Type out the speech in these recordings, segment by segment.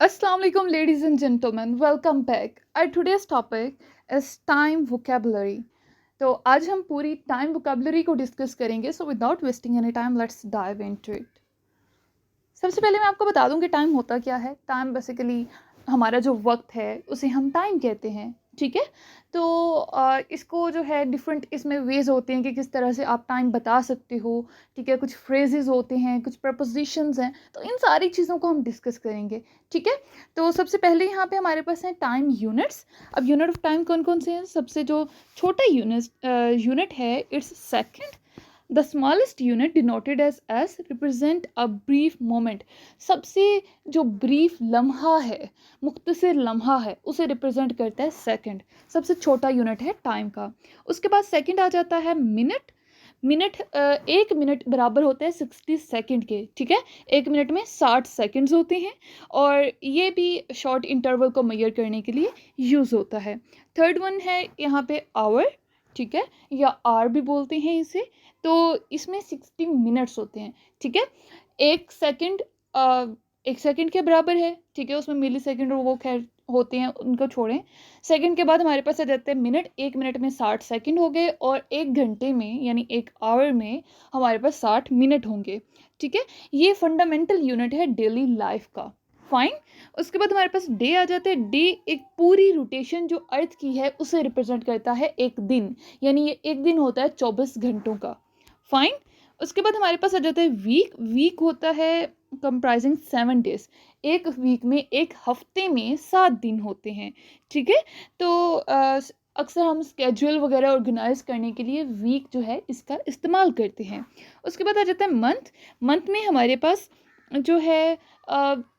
Assalamu alaikum, ladies and gentlemen. Welcome back. Our today's topic is time vocabulary. तो आज हम पूरी time vocabulary को डिस्कस करेंगे. So without wasting any time, let's dive into it. सबसे पहले मैं आपको बता दूं कि टाइम होता क्या है. टाइम बेसिकली हमारा जो वक्त है उसे हम टाइम कहते हैं. ठीक है. तो इसको जो है डिफरेंट इसमें वेज होते हैं कि किस तरह से आप टाइम बता सकते हो. ठीक है. कुछ फ्रेजेस होते हैं, कुछ प्रपोजिशंस हैं, तो इन सारी चीज़ों को हम डिस्कस करेंगे. ठीक है. तो सबसे पहले यहाँ पे हमारे पास हैं टाइम यूनिट्स. अब यूनिट ऑफ टाइम कौन कौन से हैं. सबसे जो छोटा यूनिट है it's second. The smallest unit denoted as S represent a brief moment. सबसे जो ब्रीफ लम्हा है, मुख्तसर लम्हा है, उसे रिप्रेजेंट करता है सेकंड. सबसे छोटा यूनिट है टाइम का. उसके बाद सेकंड आ जाता है मिनट. मिनट एक मिनट बराबर होता है 60 सेकंड के. ठीक है. एक मिनट में 60 सेकंड्स होते हैं और ये भी शॉर्ट इंटरवल को मेजर करने के लिए यूज़ होता है. थर्ड वन है यहाँ पे आवर. ठीक है. या आर भी बोलते हैं इसे. तो इसमें 60 मिनट्स होते हैं. ठीक है. एक सेकंड एक सेकंड के बराबर है. ठीक है. उसमें मिली सेकंड और वो खैर होते हैं, उनको छोड़ें. सेकंड के बाद हमारे पास आ जाते हैं मिनट. एक मिनट में 60 सेकंड हो गए और एक घंटे में यानी एक आवर में हमारे पास 60 मिनट होंगे. ठीक है. ये फंडामेंटल यूनिट है डेली लाइफ का. फाइन. उसके बाद हमारे पास डे आ जाते हैं. डे एक पूरी रोटेशन जो अर्थ की है उसे रिप्रेजेंट करता है एक दिन. यानी ये एक दिन होता है 24 घंटों का. फाइन. उसके बाद हमारे पास आ जाता है वीक. वीक होता है कंप्राइजिंग 7 डेज. एक वीक में, एक हफ्ते में 7 दिन होते हैं. ठीक है. तो अक्सर हम स्केड्यूल वगैरह ऑर्गेनाइज करने के लिए वीक जो है इसका इस्तेमाल करते हैं. उसके बाद आ जाता है मंथ. मंथ में हमारे पास जो है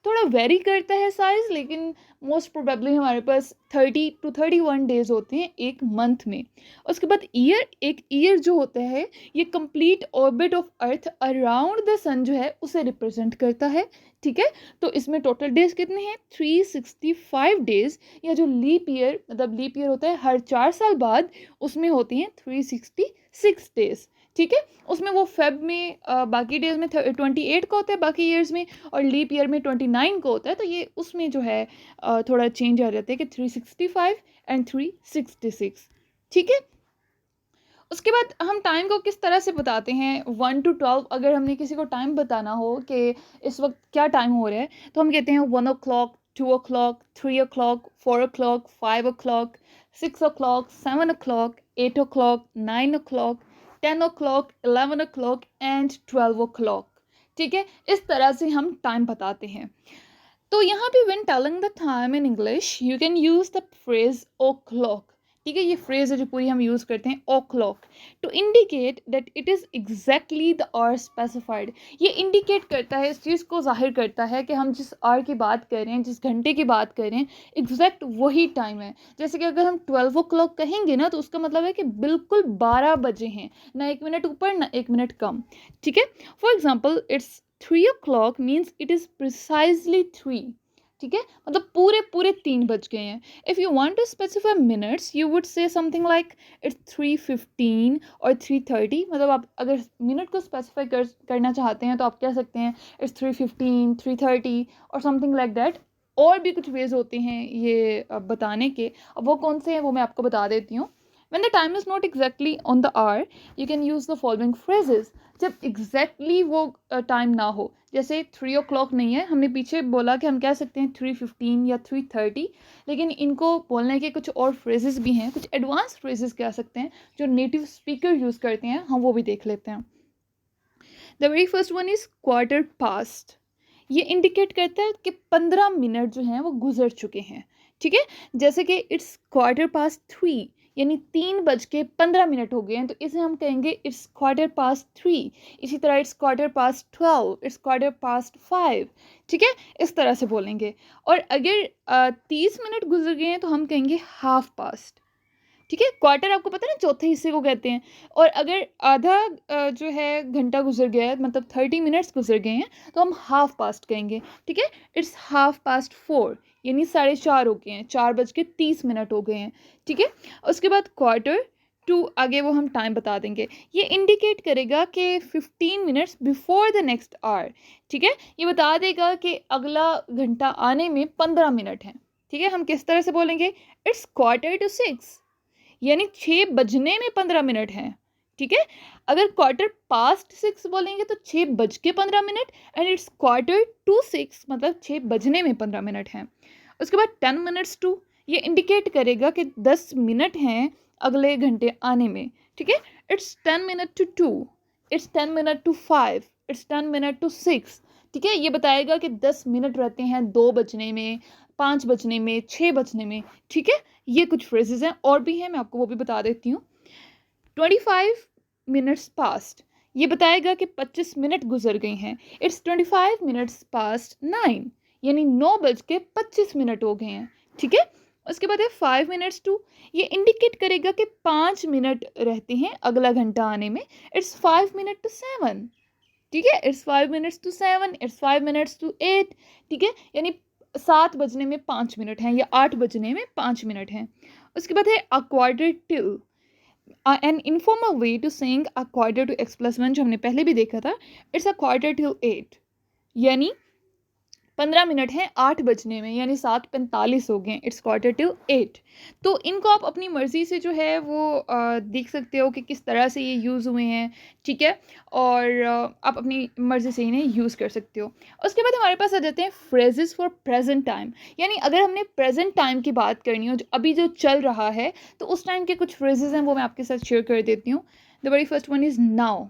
थोड़ा वेरी करता है साइज़, लेकिन मोस्ट प्रोबेबली हमारे पास 30 to 31 डेज होते हैं एक मंथ में. उसके बाद ईयर. एक ईयर जो होता है ये complete orbit of earth around the sun जो है उसे रिप्रेजेंट करता है. ठीक है. तो इसमें टोटल डेज कितने हैं 365 डेज. या जो लीप ईयर, मतलब लीप ईयर होता है हर 4 साल बाद, उसमें होती हैं 366 डेज. ठीक है. उसमें वो फेब में बाकी डेज में 28 का होता है बाकी ईयर्स में, और लीप ईयर में 29 का होता है. तो ये उसमें जो है थोड़ा चेंज आ जाता है कि 365 एंड 366. ठीक है. उसके बाद हम टाइम को किस तरह से बताते हैं 1 to 12. अगर हमने किसी को टाइम बताना हो कि इस वक्त क्या टाइम हो रहा है, तो हम कहते हैं 1 o'clock, 2 o'clock, 3 o'clock, 4 o'clock, 5 o'clock, 6 o'clock, 7 o'clock, 8 o'clock, 9 o'clock, 10 o'clock, 11 o'clock and 12 o'clock. ठीक है. इस तरह से हम टाइम बताते हैं. तो यहाँ पे when telling the time in English you can use the phrase o'clock. ठीक है. ये फ्रेज है जो पूरी हम यूज़ करते हैं o'clock to indicate that it is exactly the hour specified. ये इंडिकेट करता है, इस चीज़ को जाहिर करता है कि हम जिस आवर की बात कर रहे हैं, जिस घंटे की बात कर रहे हैं, एग्जैक्ट वही टाइम है. जैसे कि अगर हम 12 o'clock कहेंगे ना, तो उसका मतलब है कि बिल्कुल 12 बजे हैं, ना एक मिनट ऊपर ना एक मिनट कम. ठीक है. For example it's 3 o'clock means it is precisely 3. ठीक है. मतलब पूरे पूरे 3 बज गए हैं. If you want to specify minutes you would say something like it's 3:15 और 3:30. मतलब आप अगर मिनट को स्पेसिफाई करना चाहते हैं तो आप कह सकते हैं इट्स 3:15, 3:30 और समथिंग लाइक दैट. और भी कुछ वेज होते हैं ये बताने के. अब वो कौन से हैं वो मैं आपको बता देती हूँ. When the time is not exactly on the hour, you can use the following phrases. जब exactly वो टाइम ना हो, जैसे 3 o'clock नहीं है, हमने पीछे बोला कि हम कह सकते हैं 3:15 या 3:30, लेकिन इनको बोलने के कुछ और phrases भी हैं, कुछ एडवांस phrases कह सकते हैं जो नेटिव स्पीकर यूज़ करते हैं. हम वो भी देख लेते हैं. The very first one is quarter past. ये इंडिकेट करता है कि 15 मिनट जो हैं वो गुजर चुके हैं. ठीक है. जैसे कि इट्स 3:15 यानी 3:15 हो गए हैं, तो इसे हम कहेंगे इट्स 3:15. इसी तरह इट्स 12:15, इट्स 5:15. ठीक है. इस तरह से बोलेंगे. और अगर 30 मिनट गुजर गए हैं तो हम कहेंगे हाफ पास्ट. ठीक है. क्वार्टर आपको पता है ना, चौथे हिस्से को कहते हैं. और अगर आधा जो है घंटा गुजर गया है, मतलब 30 मिनट्स गुजर गए हैं, तो हम हाफ पास्ट कहेंगे. ठीक है. इट्स 4:30 यानी 4:30 हो गए हैं, 4:30 हो गए हैं. ठीक है. उसके बाद क्वार्टर टू आगे वो हम टाइम बता देंगे। ये इंडिकेट करेगा कि 15 minutes before the next hour, ठीक है। ये बता देगा कि अगला घंटा आने में 15 मिनट हैं, ठीक है। हम किस तरह से बोलेंगे, इट्स क्वार्टर टू 6, यानी 6 बजने में 15 मिनट हैं, ठीक है। अगर क्वार्टर पास्ट 6 बोलेंगे तो 6 बज के 15 minute, and it's quarter to 6 मतलब 6 बजने में 15 मिनट हैं। उसके बाद 10 मिनट्स टू, ये इंडिकेट करेगा कि 10 मिनट हैं अगले घंटे आने में, ठीक है। It's 10 minute to 2, it's 10 minute to 5, it's 10 minute to 6, ठीक है। ये बताएगा कि 10 मिनट रहते हैं 2 बजने में, 5 बजने में, 6 बजने में, ठीक है। ये कुछ फ्रेजेस हैं, और भी हैं, मैं आपको वो भी बता देती हूँ। 25 मिनट्स पास्ट, ये बताएगा कि 25 मिनट गुजर गई हैं। इट्स 25 मिनट्स पास्ट 9, यानी 9 बज के 25 मिनट हो गए हैं, ठीक है। उसके बाद है 5 मिनट्स टू, ये इंडिकेट करेगा कि 5 मिनट रहते हैं अगला घंटा आने में। इट्स 5 मिनट टू 7, ठीक है। It's 5 minutes to 7, it's 5 minutes to 8, ठीक है। यानी 7 बजने में 5 मिनट हैं या 8 बजने में 5 मिनट हैं। उसके बाद है a quarter till, an informal way to saying a quarter to x+1, जो हमने पहले भी देखा था। इट्स अ क्वार्टर टिल 8, यानी 15 मिनट हैं 8 बजने में, यानी 7:45 हो गए। It's quarter till 8। तो इनको आप अपनी मर्ज़ी से जो है वो देख सकते हो कि किस तरह से ये यूज़ हुए हैं, ठीक है। और आप अपनी मर्ज़ी से इन्हें यूज़ कर सकते हो। उसके बाद हमारे पास आ जाते हैं फ्रेजेस फॉर प्रेजेंट टाइम, यानी अगर हमने प्रेजेंट टाइम की बात करनी हो, जो अभी जो चल रहा है, तो उस टाइम के कुछ फ्रेजेस हैं वो मैं आपके साथ शेयर कर देती हूँ। The very first one is now,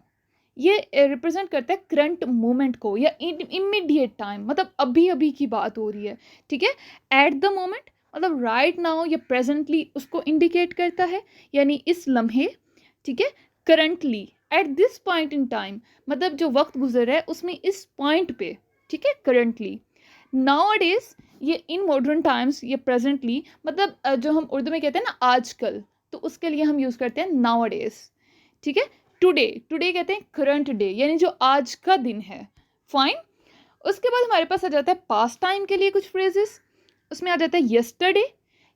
ये रिप्रेजेंट करता है करंट मोमेंट को या इमीडिएट टाइम, मतलब अभी अभी की बात हो रही है, ठीक है। एट द मोमेंट मतलब राइट नाउ या प्रेजेंटली उसको इंडिकेट करता है, यानी इस लम्हे, ठीक है। Currently, at this point in time मतलब जो वक्त गुजर रहा है उसमें इस पॉइंट पे, ठीक है, करंटली। नाउ-अ-डेज, ये इन मॉडर्न टाइम्स, ये प्रेजेंटली मतलब जो हम उर्दू में कहते हैं ना आजकल, तो उसके लिए हम यूज़ करते हैं नाउ-अ-डेज, ठीक है। टुडे, टुडे कहते हैं करंट डे, यानी जो आज का दिन है, फाइन। उसके बाद हमारे पास आ जाता है पास्ट टाइम के लिए कुछ फ्रेजेस। उसमें आ जाता है यस्टरडे,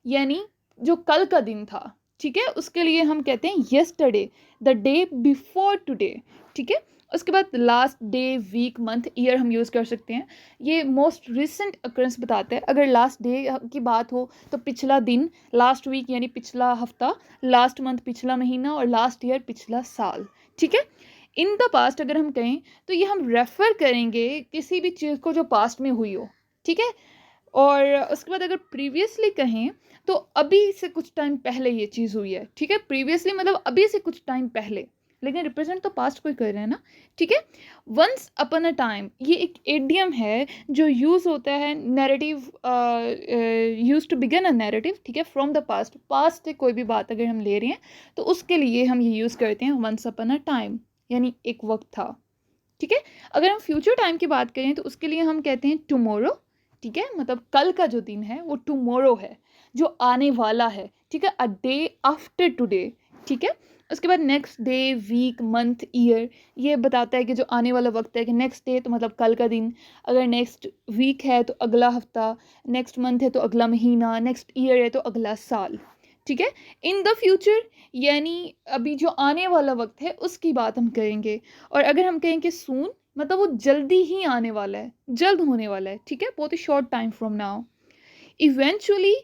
यानी जो कल का दिन था, ठीक है, उसके लिए हम कहते हैं yesterday, the day before today, ठीक है। उसके बाद last day, week, month, year हम यूज़ कर सकते हैं। ये मोस्ट रिसेंट अकरेंस बताता है। अगर लास्ट डे की बात हो तो पिछला दिन, लास्ट वीक यानी पिछला हफ्ता, लास्ट मंथ पिछला महीना, और लास्ट ईयर पिछला साल, ठीक है। इन द पास्ट अगर हम कहें तो ये हम रेफ़र करेंगे किसी भी चीज़ को जो पास्ट में हुई हो, ठीक है। और उसके बाद अगर प्रीवियसली कहें तो अभी से कुछ टाइम पहले ये चीज़ हुई है, ठीक है। प्रीवियसली मतलब अभी से कुछ टाइम पहले, लेकिन रिप्रेजेंट तो पास्ट को ही कर रहे हैं ना, ठीक है। वंस अपन अ टाइम, ये एक एडियम है जो यूज़ होता है narrative, use to begin a narrative, ठीक है, फ्रॉम द पास्ट। पास्ट से कोई भी बात अगर हम ले रहे हैं तो उसके लिए हम ये यूज़ करते हैं वंस अपन अ टाइम, यानी एक वक्त था, ठीक है। अगर हम फ्यूचर टाइम की बात करें तो उसके लिए हम कहते हैं टुमारो, ठीक है, मतलब कल का जो दिन है वो टुमारो है, जो आने वाला है, ठीक है। अ डे आफ्टर टुडे, ठीक है। उसके बाद next day, week, month, year, ये बताता है कि जो आने वाला वक्त है, कि नेक्स्ट डे तो मतलब कल का दिन, अगर नेक्स्ट वीक है तो अगला हफ्ता, नेक्स्ट मंथ है तो अगला महीना, नेक्स्ट ईयर है तो अगला साल, ठीक है। इन द फ्यूचर यानी अभी जो आने वाला वक्त है उसकी बात हम करेंगे। और अगर हम कहें कि सून मतलब वो जल्दी ही आने वाला है, जल्द होने वाला है, ठीक है, बहुत ही short time from now. Eventually,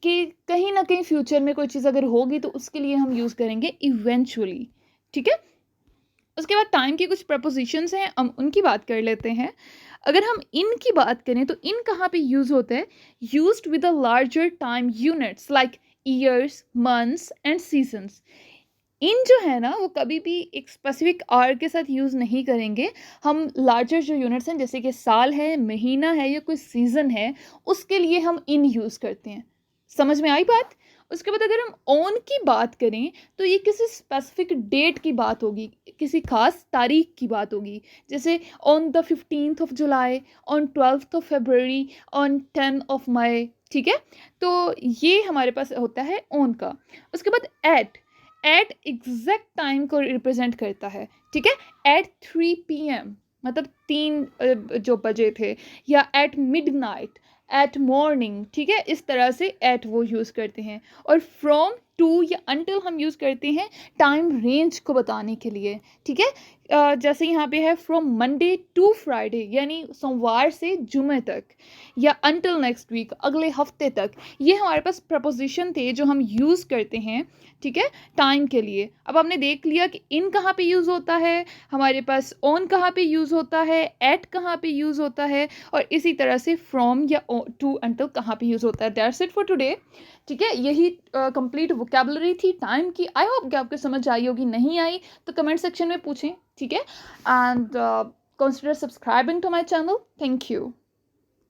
कि कहीं ना कहीं फ्यूचर में कोई चीज़ अगर होगी तो उसके लिए हम यूज़ करेंगे इवेंचुअली, ठीक है। उसके बाद टाइम की कुछ प्रपोजिशंस हैं, हम उनकी बात कर लेते हैं। अगर हम इन की बात करें तो इन कहाँ पे यूज़ होता है, used with a larger time units like years, months and seasons. इन जो है ना वो कभी भी एक स्पेसिफिक आवर के साथ यूज़ नहीं करेंगे। हम लार्जर जो यूनिट्स हैं जैसे कि साल है, महीना है या कोई सीज़न है, उसके लिए हम इन यूज़ करते हैं। समझ में आई बात? उसके बाद अगर हम ऑन की बात करें तो ये किसी स्पेसिफिक डेट की बात होगी, किसी खास तारीख की बात होगी, जैसे on the 15th of July, on 12th of February, on 10 of May, ठीक है। तो ये हमारे पास होता है ऑन का। उसके बाद एट एग्जैक्ट टाइम को रिप्रेजेंट करता है, ठीक है। एट 3 PM मतलब 3 जो बजे थे, या एट मिडनाइट, एट मॉर्निंग, ठीक है, इस तरह से एट वो यूज़ करते हैं। और फ्रॉम टू या until हम यूज़ करते हैं टाइम रेंज को बताने के लिए, ठीक है। जैसे यहाँ पे है फ्रॉम मंडे टू फ्राइडे, यानी सोमवार से जुमे तक, या until नेक्स्ट वीक, अगले हफ्ते तक। ये हमारे पास प्रपोजिशन थे जो हम यूज़ करते हैं, ठीक है, टाइम के लिए। अब हमने देख लिया कि इन कहाँ पे यूज़ होता है, हमारे पास ऑन कहाँ पे यूज़ होता है, एट कहाँ पे यूज़ होता है, और इसी तरह से फ्रॉम या टू अंटिल कहाँ पे यूज़ होता है। दैट्स इट फॉर टुडे, ठीक है। यही कंप्लीट वोकेबलरी थी टाइम की। आई होप कि आपको समझ आई होगी। नहीं आई तो कमेंट सेक्शन में पूछें, ठीक है। And consider subscribing to my channel. Thank you.